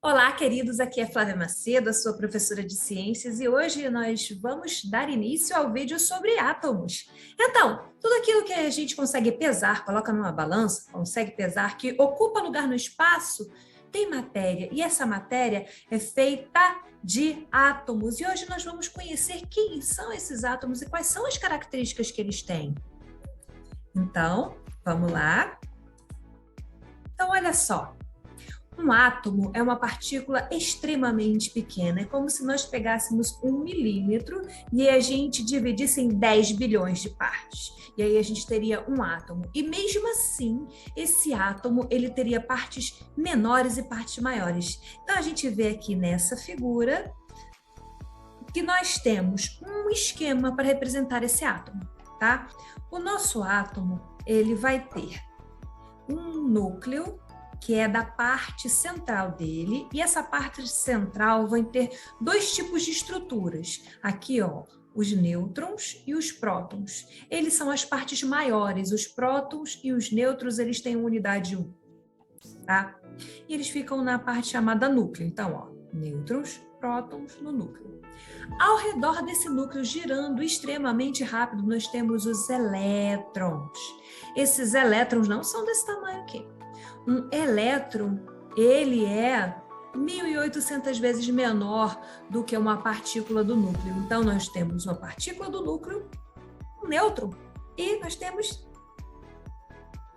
Olá, queridos, aqui é Flávia Macedo, a sua professora de ciências, e hoje nós vamos dar início ao vídeo sobre átomos. Então, tudo aquilo que a gente consegue pesar, coloca numa balança, consegue pesar, que ocupa lugar no espaço, tem matéria, e essa matéria é feita de átomos. E hoje nós vamos conhecer quem são esses átomos e quais são as características que eles têm. Então, vamos lá. Então, olha só. Um átomo é uma partícula extremamente pequena. É como se nós pegássemos 1 milímetro e a gente dividisse em 10 bilhões de partes. E aí a gente teria um átomo. E mesmo assim, esse átomo ele teria partes menores e partes maiores. Então a gente vê aqui nessa figura que nós temos um esquema para representar esse átomo, tá? O nosso átomo, ele vai ter um núcleo que é da parte central dele, e essa parte central vai ter dois tipos de estruturas. Aqui, ó, os nêutrons e os prótons. Eles são as partes maiores, os prótons e os nêutrons, eles têm unidade 1, tá? E eles ficam na parte chamada núcleo. Então, ó, nêutrons, prótons no núcleo. Ao redor desse núcleo, girando extremamente rápido, nós temos os elétrons. Esses elétrons não são desse tamanho aqui. Um elétron, ele é 1.800 vezes menor do que uma partícula do núcleo. Então, nós temos uma partícula do núcleo, um nêutron, e nós temos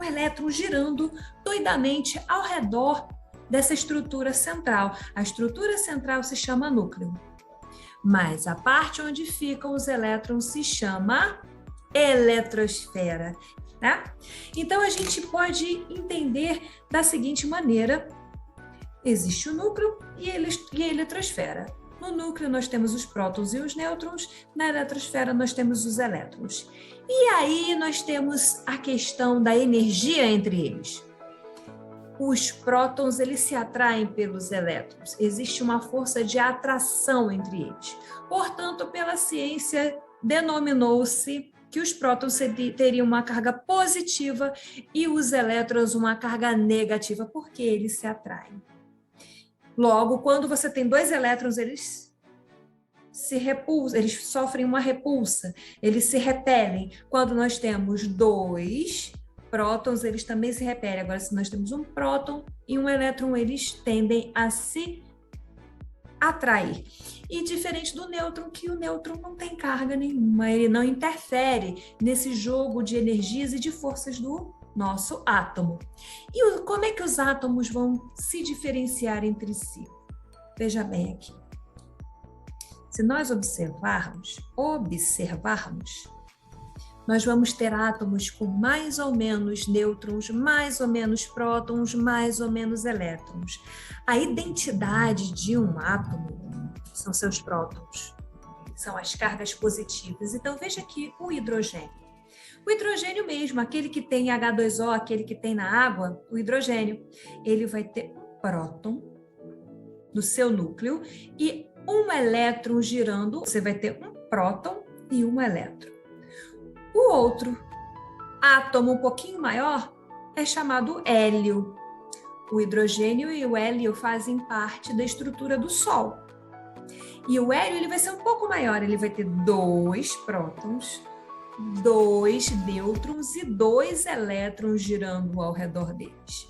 um elétron girando doidamente ao redor dessa estrutura central. A estrutura central se chama núcleo, mas a parte onde ficam os elétrons se chama eletrosfera. Tá? Então, a gente pode entender da seguinte maneira: existe o núcleo e a eletrosfera. No núcleo, nós temos os prótons e os nêutrons, na eletrosfera, nós temos os elétrons. E aí, nós temos a questão da energia entre eles. Os prótons, eles se atraem pelos elétrons. Existe uma força de atração entre eles. Portanto, pela ciência, denominou-se que os prótons teriam uma carga positiva e os elétrons uma carga negativa, porque eles se atraem. Logo, quando você tem dois elétrons, eles se repulsam, eles sofrem uma repulsa, eles se repelem. Quando nós temos dois prótons, eles também se repelem. Agora, se nós temos um próton e um elétron, eles tendem a se atrair. E diferente do nêutron, que o nêutron não tem carga nenhuma, ele não interfere nesse jogo de energias e de forças do nosso átomo. E como é que os átomos vão se diferenciar entre si? Veja bem aqui. Se nós observarmos, nós vamos ter átomos com mais ou menos nêutrons, mais ou menos prótons, mais ou menos elétrons. A identidade de um átomo são seus prótons, são as cargas positivas. Então, veja aqui o hidrogênio. O hidrogênio mesmo, aquele que tem H2O, aquele que tem na água, o hidrogênio, ele vai ter um próton no seu núcleo e um elétron girando. Você vai ter um próton e um elétron. O outro átomo um pouquinho maior é chamado hélio. O hidrogênio e o hélio fazem parte da estrutura do Sol. E o hélio ele vai ser um pouco maior, ele vai ter 2 prótons, 2 nêutrons e 2 elétrons girando ao redor deles.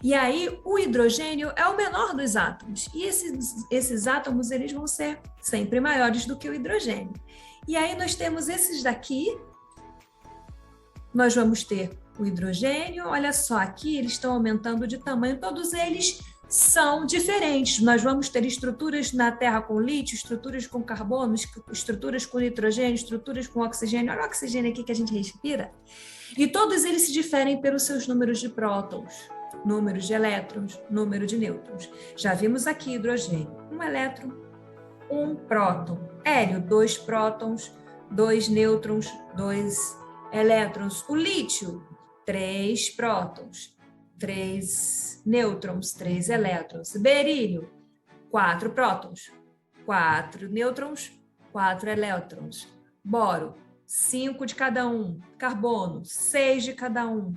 E aí o hidrogênio é o menor dos átomos. E esses átomos eles vão ser sempre maiores do que o hidrogênio. E aí nós temos esses daqui. Nós vamos ter o hidrogênio, olha só, aqui eles estão aumentando de tamanho, todos eles são diferentes. Nós vamos ter estruturas na Terra com lítio, estruturas com carbono, estruturas com nitrogênio, estruturas com oxigênio. Olha o oxigênio aqui que a gente respira. E todos eles se diferem pelos seus números de prótons, números de elétrons, número de nêutrons. Já vimos aqui hidrogênio, um elétron, um próton. Hélio, 2 prótons, 2 nêutrons, 2 elétrons. O lítio, 3 prótons, 3 nêutrons, 3 elétrons. Berílio, 4 prótons, 4 nêutrons, 4 elétrons. Boro, 5 de cada um. Carbono, 6 de cada um.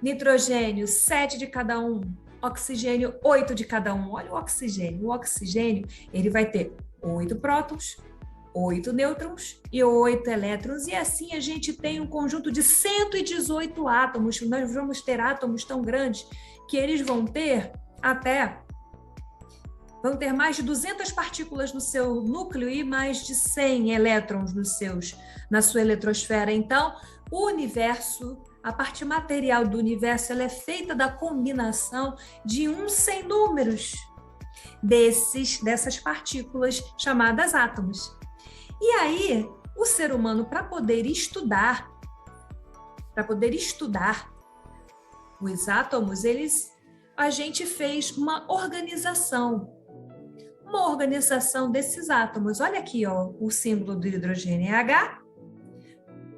Nitrogênio, 7 de cada um. oxigênio, 8 de cada um. Olha o oxigênio. O oxigênio, ele vai ter 8 prótons, 8 nêutrons e 8 elétrons. E assim a gente tem um conjunto de 118 átomos. Nós vamos ter átomos tão grandes que eles vão ter mais de 200 partículas no seu núcleo e mais de 100 elétrons na sua eletrosfera. Então, o universo, a parte material do universo, ela é feita da combinação de sem números dessas partículas chamadas átomos. E aí, o ser humano, para poder estudar os átomos, a gente fez uma organização desses átomos. Olha aqui, ó, o símbolo do hidrogênio é H.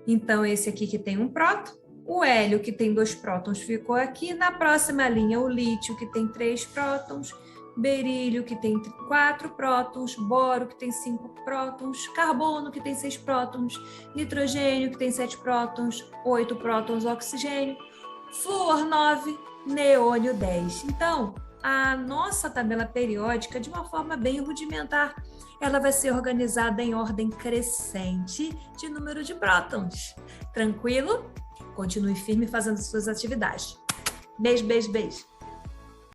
Então, esse aqui que tem um próton, o hélio que tem 2 prótons ficou aqui. Na próxima linha, o lítio que tem 3 prótons, berílio que tem 4 prótons, boro que tem 5 prótons, carbono que tem 6 prótons, nitrogênio que tem 7 prótons, 8 prótons, oxigênio, flúor 9, neônio 10. Então, a nossa tabela periódica, de uma forma bem rudimentar, ela vai ser organizada em ordem crescente de número de prótons. Tranquilo? Continue firme fazendo suas atividades. Beijo, beijo, beijo.